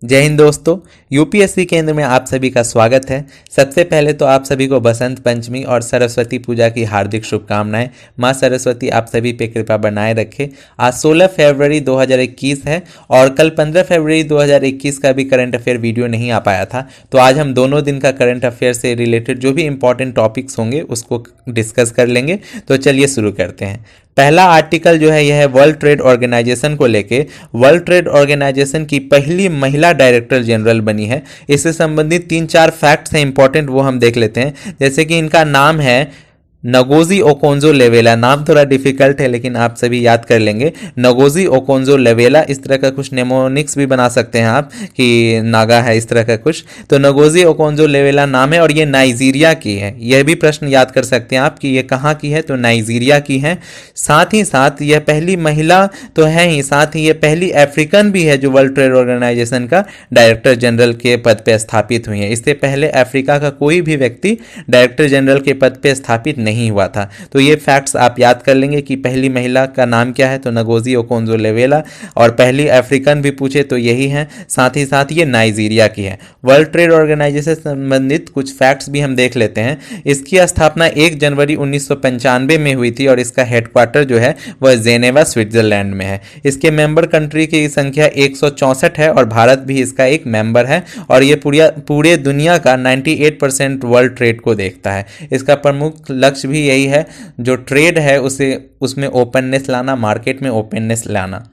जय हिंद दोस्तों। यूपीएससी केंद्र में आप सभी का स्वागत है। सबसे पहले तो आप सभी को बसंत पंचमी और सरस्वती पूजा की हार्दिक शुभकामनाएं। मां सरस्वती आप सभी पे कृपा बनाए रखे। आज 16 फरवरी 2021 है और कल 15 फरवरी 2021 का भी करंट अफेयर वीडियो नहीं आ पाया था, तो आज हम दोनों दिन का करंट अफेयर से रिलेटेड जो भी इंपॉर्टेंट टॉपिक्स होंगे उसको डिस्कस कर लेंगे। तो चलिए शुरू करते हैं। पहला आर्टिकल जो है यह है वर्ल्ड ट्रेड ऑर्गेनाइजेशन को लेके। वर्ल्ड ट्रेड ऑर्गेनाइजेशन की पहली महिला डायरेक्टर जनरल बनी है। इससे संबंधित 3-4 फैक्ट्स हैं इंपॉर्टेंट, वो हम देख लेते हैं। जैसे कि इनका नाम है नगोजी ओकोंजो लेवेला। नाम थोड़ा डिफिकल्ट है लेकिन आप सभी याद कर लेंगे। नगोजी ओकोंजो लेवेला, इस तरह का कुछ नेमोनिक्स भी बना सकते हैं आप कि नागा है, इस तरह का कुछ। तो नगोजी ओकोंजो लेवेला नाम है और ये नाइजीरिया की है। यह भी प्रश्न याद कर सकते हैं आप कि ये कहाँ की है, तो नाइजीरिया की है। साथ ही साथ यह पहली महिला तो है ही, साथ ही ये पहली अफ्रीकन भी है जो वर्ल्ड ट्रेड ऑर्गेनाइजेशन का डायरेक्टर जनरल के पद पर स्थापित हुई है। इससे पहले अफ्रीका का कोई भी व्यक्ति डायरेक्टर जनरल के पद पर स्थापित नहीं हुआ था। तो ये फैक्ट्स आप याद कर लेंगे कि पहली महिला का नाम क्या है, तो नगोजी ओकोंजो लेवेला, और पहली अफ्रीकन भी पूछे तो यही है। साथ ही साथ ये नाइजीरिया की है। वर्ल्ड ट्रेड ऑर्गेनाइजेशन से संबंधित कुछ फैक्ट्स भी हम देख लेते हैं। इसकी स्थापना 1 जनवरी 1995 में हुई थी और इसका हेडक्वार्टर जो है वह जेनेवा स्विट्जरलैंड में है। इसके मेंबर कंट्री की संख्या 164 है और भारत भी इसका एक मेंबर है और ये पूरे दुनिया का 98% वर्ल्ड ट्रेड को देखता है। इसका प्रमुख लक्ष्य भी यही है, जो ट्रेड है उसे उसमें ओपननेस लाना, मार्केट में ओपननेस लाना।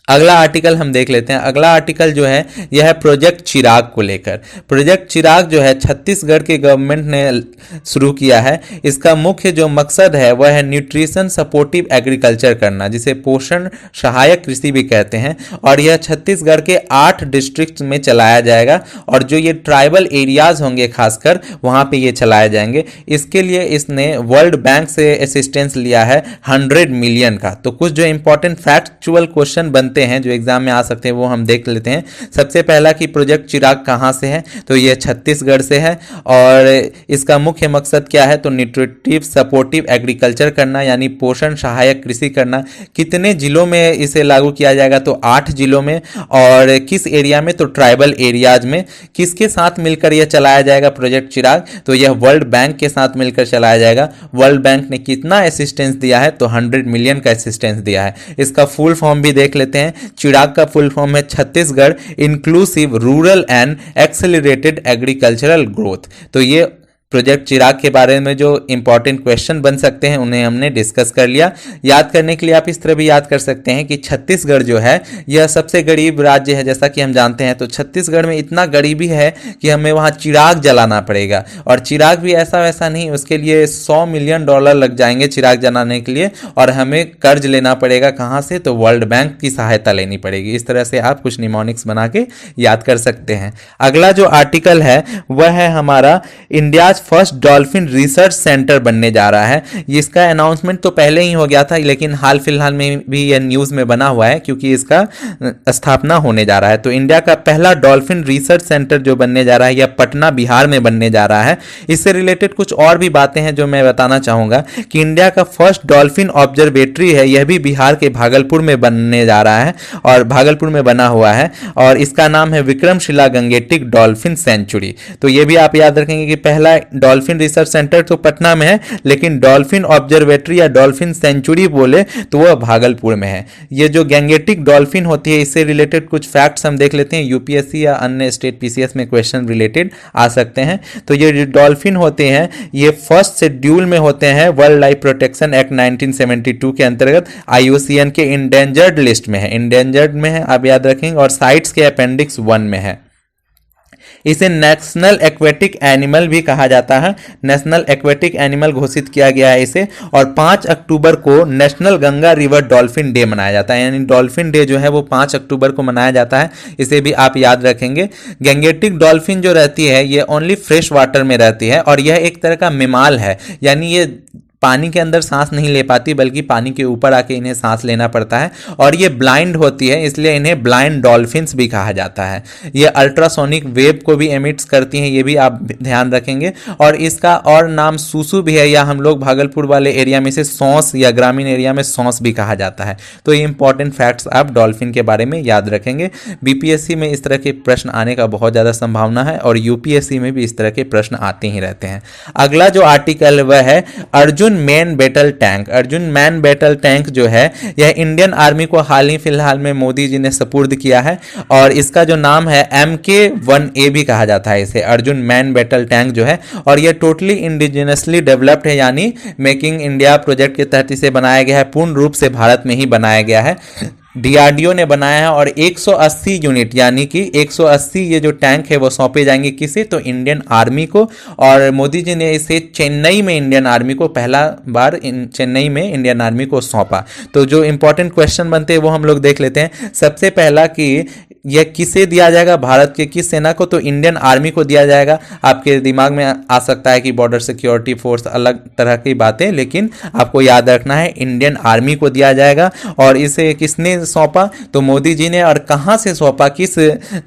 अगला आर्टिकल हम देख लेते हैं। अगला आर्टिकल जो है यह है प्रोजेक्ट चिराग को लेकर। प्रोजेक्ट चिराग जो है छत्तीसगढ़ के गवर्नमेंट ने शुरू किया है। इसका मुख्य जो मकसद है वह है न्यूट्रिशन सपोर्टिव एग्रीकल्चर करना, जिसे पोषण सहायक कृषि भी कहते हैं। और यह छत्तीसगढ़ के 8 डिस्ट्रिक्ट में चलाया जाएगा और जो ये ट्राइबल एरियाज होंगे खासकर वहाँ पे ये चलाए जाएंगे। इसके लिए इसने वर्ल्ड बैंक से असिस्टेंस लिया है 100 मिलियन का। तो कुछ जो इंपॉर्टेंट फैक्चुअल क्वेश्चन बनते हैं जो एग्जाम में आ सकते हैं वो हम देख लेते हैं। सबसे पहला कि प्रोजेक्ट चिराग कहां से है, तो ये छत्तीसगढ़ से है और इसका मुख्य मकसद क्या है, तो न्यूट्रिटिव सपोर्टिव एग्रीकल्चर करना, यानी पोषण सहायक कृषि करना। कितने जिलों में इसे लागू किया जाएगा, तो 8 जिलों में। और किस एरिया में, तो ट्राइबल एरियाज में। किसके साथ मिलकर यह चलाया जाएगा प्रोजेक्ट चिराग, तो यह वर्ल्ड बैंक के साथ मिलकर चलाया जाएगा। वर्ल्ड बैंक ने कितना असिस्टेंस दिया है, तो 100 मिलियन का असिस्टेंस दिया है। इसका फुल फॉर्म भी देख लेते हैं। चिराग का फुल फॉर्म है Chhattisgarh inclusive rural and accelerated agricultural growth. तो ये प्रोजेक्ट चिराग के बारे में जो इंपॉर्टेंट क्वेश्चन बन सकते हैं उन्हें हमने डिस्कस कर लिया। याद करने के लिए आप इस तरह भी याद कर सकते हैं कि छत्तीसगढ़ जो है यह सबसे गरीब राज्य है, जैसा कि हम जानते हैं। तो छत्तीसगढ़ में इतना गरीबी है कि हमें वहाँ चिराग जलाना पड़ेगा, और चिराग भी ऐसा वैसा नहीं, उसके लिए $100 मिलियन लग जाएंगे चिराग जलाने के लिए। और हमें कर्ज लेना पड़ेगा, कहाँ से, तो वर्ल्ड बैंक की सहायता लेनी पड़ेगी। इस तरह से आप कुछ निमोनिक्स बना के याद कर सकते हैं। अगला जो आर्टिकल है वह है हमारा India first dolphin research centre बनने जा रहा है। इसका अनाउंसमेंट तो पहले ही हो गया था लेकिन हाल फिलहाल में भी यह न्यूज में बना हुआ है क्योंकि इसका स्थापना होने जा रहा है। तो इंडिया का पहला डॉल्फिन रिसर्च सेंटर जो बनने जा रहा है यह पटना बिहार में बनने जा रहा है। इससे रिलेटेड कुछ और भी बातें हैं जो मैं बताना चाहूंगा कि इंडिया का फर्स्ट डॉल्फिन ऑब्जर्वेटरी है, यह भी बिहार के भागलपुर में बनने जा रहा है और भागलपुर में बना हुआ है और इसका नाम है विक्रमशिला गंगेटिक डॉल्फिन सेंचुरी। तो यह भी आप याद रखेंगे कि पहला डॉल्फिन रिसर्च सेंटर तो पटना में है लेकिन डॉल्फिन ऑब्जर्वेटरी या डॉल्फिन सेंचुरी बोले तो वह भागलपुर में है। ये जो गैंगेटिक डॉल्फिन होती है इससे रिलेटेड कुछ फैक्ट्स हम देख लेते हैं। यूपीएससी या अन्य स्टेट पीसीएस में क्वेश्चन रिलेटेड आ सकते हैं। तो ये जो डॉल्फिन होते हैं ये फर्स्ट शेड्यूल में होते हैं वर्ल्ड लाइफ प्रोटेक्शन एक्ट 1972 के अंतर्गत। आईयूसीएन के इंडेंजर्ड लिस्ट में है, इंडेंजर्ड में है आप याद रखेंगे, और साइट्स के अपेंडिक्स 1 में है। इसे नेशनल एक्वेटिक एनिमल भी कहा जाता है। नेशनल एक्वेटिक एनिमल घोषित किया गया है इसे। और 5 अक्टूबर को national Ganga river dolphin day मनाया जाता है, यानी डॉल्फिन डे जो है वो 5 अक्टूबर को मनाया जाता है। इसे भी आप याद रखेंगे। गैंगेटिक डॉल्फिन जो रहती है ये ओनली फ्रेश वाटर में रहती है और यह एक तरह का मेमाल है, यानी ये पानी के अंदर सांस नहीं ले पाती, बल्कि पानी के ऊपर आके इन्हें सांस लेना पड़ता है, और ये ब्लाइंड होती है, इसलिए इन्हें ब्लाइंड डॉल्फिन्स भी कहा जाता है। ये अल्ट्रासोनिक वेव को भी एमिट्स करती हैं, ये भी आप ध्यान रखेंगे। और इसका और नाम सूसू भी है, या हम लोग भागलपुर वाले एरिया में इसे सौंस या ग्रामीण एरिया में सौंस भी कहा जाता है। तो ये इंपॉर्टेंट फैक्ट्स आप डॉल्फिन के बारे में याद रखेंगे। बीपीएससी में इस तरह के प्रश्न आने का बहुत ज़्यादा संभावना है, और यूपीएससी में भी इस तरह के प्रश्न आते ही रहते हैं। अगला जो आर्टिकल वह है Arjun man battle tank. Arjun man battle tank जो है यह इंडियन आर्मी को हाल ही फिलहाल में मोदी जी ने सुपुर्द किया है, और इसका जो नाम है MK-1A भी कहा जाता है इसे, अर्जुन मैन बैटल टैंक जो है। और यह टोटली इंडिजिनसली डेवलप्ड है, यानी मेकिंग इंडिया प्रोजेक्ट के तहत इसे बनाया गया है, पूर्ण रूप से भारत में ही बनाया गया है, डीआरडीओ ने बनाया है। और 180 यूनिट यानी कि 180 ये जो टैंक है वो सौंपे जाएंगे किसे, तो इंडियन आर्मी को। और मोदी जी ने इसे चेन्नई में इंडियन आर्मी को पहला बार चेन्नई में इंडियन आर्मी को सौंपा। तो जो इंपॉर्टेंट क्वेश्चन बनते हैं वो हम लोग देख लेते हैं। सबसे पहला कि यह किसे दिया जाएगा, भारत के किस सेना को, तो इंडियन आर्मी को दिया जाएगा। आपके दिमाग में आ सकता है कि बॉर्डर सिक्योरिटी फोर्स, अलग तरह की बातें, लेकिन आपको याद रखना है इंडियन आर्मी को दिया जाएगा। और इसे किसने सौंपा, तो मोदी जी ने। और कहां से सौंपा, किस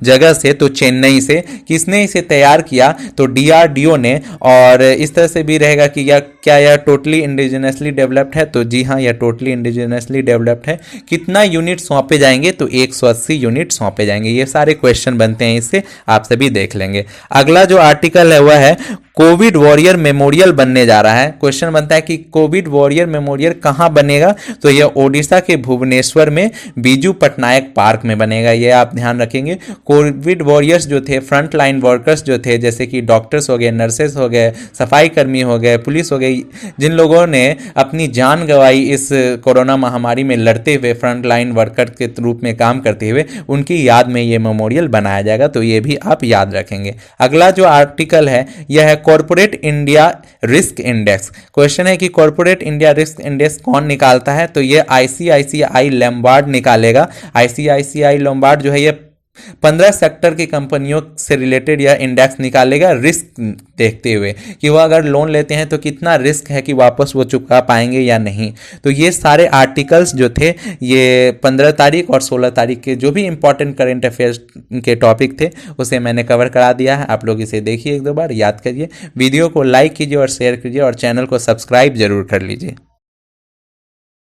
जगह से, तो चेन्नई से। किसने इसे तैयार किया, तो डीआरडीओ ने। और इस तरह से भी रहेगा कि क्या यह टोटली इंडिजिनसली डेवलप्ड है, तो जी हाँ, यह टोटली इंडिजिनसली डेवलप्ड है। कितना यूनिट सौंपे जाएंगे, तो 180 यूनिट सौंपे जाएंगे। ये सारे क्वेश्चन बनते हैं इससे, आप सभी देख लेंगे। अगला जो आर्टिकल है वह है कोविड वॉरियर मेमोरियल बनने जा रहा है। क्वेश्चन बनता है कि कोविड वॉरियर मेमोरियल कहां बनेगा, तो यह ओडिशा के भुवनेश्वर में बीजू पटनायक पार्क में बनेगा। ये आप ध्यान रखेंगे। कोविड वॉरियर्स जो थे, फ्रंट लाइन वर्कर्स जो थे, जैसे कि डॉक्टर्स हो गए, नर्सेस हो गए, सफाई कर्मी हो गए, पुलिस हो गई, जिन लोगों ने अपनी जान गंवाई इस कोरोना महामारी में लड़ते हुए, फ्रंट लाइन वर्कर के रूप में काम करते हुए, उनकी याद में ये मेमोरियल बनाया जाएगा। तो ये भी आप याद रखेंगे। अगला जो आर्टिकल है यह है corporate India risk index. Question है कि कॉर्पोरेट इंडिया रिस्क इंडेक्स कौन निकालता है, तो ये आईसीआईसीआई लैम्बार्ड निकालेगा। आईसीआईसीआई लैम्बार्ड जो है ये 15 सेक्टर की कंपनियों से रिलेटेड यह इंडेक्स निकालेगा, रिस्क देखते हुए कि वो अगर लोन लेते हैं तो कितना रिस्क है कि वापस वो चुका पाएंगे या नहीं। तो ये सारे आर्टिकल्स जो थे ये 15 तारीख और 16 तारीख के जो भी इंपॉर्टेंट करेंट अफेयर्स के टॉपिक थे उसे मैंने कवर करा दिया है। आप लोग इसे देखिए, एक दो बार याद करिए, वीडियो को लाइक कीजिए और शेयर कीजिए, और चैनल को सब्सक्राइब जरूर कर लीजिए।